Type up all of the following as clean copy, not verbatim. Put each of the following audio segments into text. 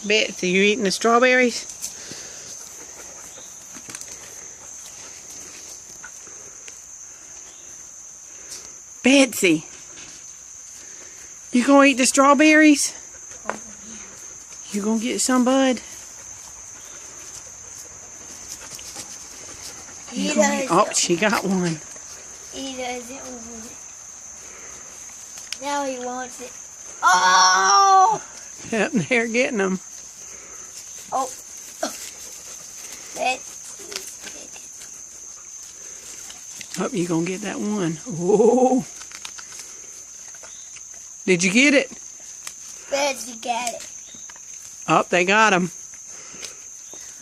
Betsy, you eating the strawberries? Betsy, you gonna eat the strawberries? You gonna get some, bud? Oh, she got one. He doesn't want it. Now he wants it. Oh! Yep, they're getting them. Oh. Oh, you gonna get that one. Oh. Did you get it? Betsy got it. Oh, they got them.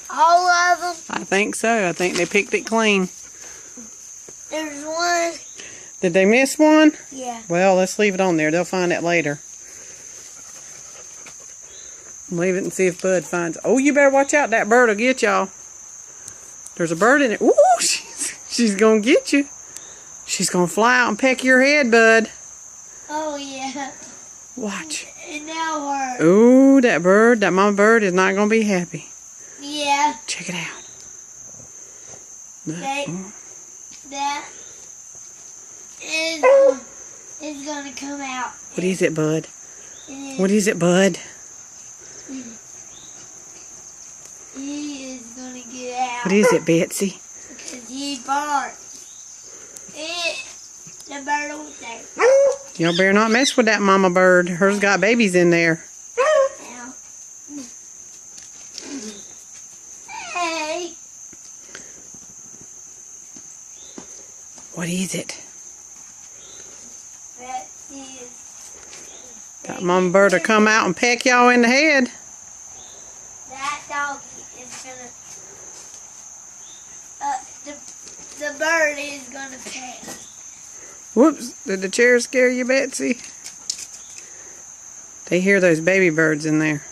All of them? I think so. I think they picked it clean. There's one. Did they miss one? Yeah. Well, let's leave it on there. They'll find it later. Leave it and see if Bud finds it. Oh, you better watch out. That bird will get y'all. There's a bird in it. Ooh, she's going to get you. She's going to fly out and peck your head, Bud. Oh, yeah. Watch. It now hurts. Ooh, that bird, that mama bird is not going to be happy. Yeah. Check it out. That is going to come out. What is it, Bud? What is it, Bud? He is going to get out. What is it, Betsy? Because he barks. The bird over there. Y'all better not mess with that mama bird. Hers got babies in there. Now. Hey. What is it? That mama bird will come out and peck y'all in the head. That dog is gonna. The bird is gonna peck. Whoops! Did the chair scare you, Betsy? They hear those baby birds in there.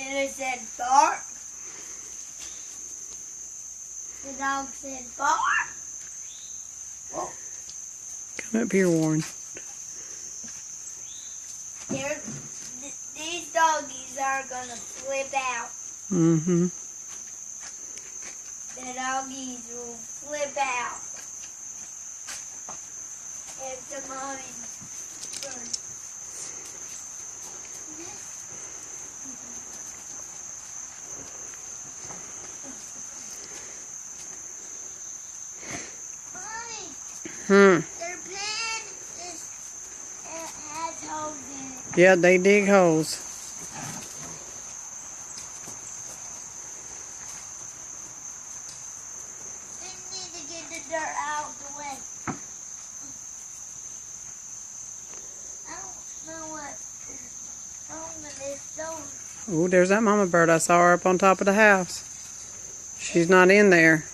And it said bark. The dog said bark. Whoa. Come up here, Warren. These doggies are gonna flip out. Mm-hmm. The doggies will flip out. If the mommy's bird. Their pen has holes in it. Yeah, they dig holes. They need to get the dirt out of the way. I don't know what's wrong with this door. Oh, there's that mama bird. I saw her up on top of the house. She's not in there.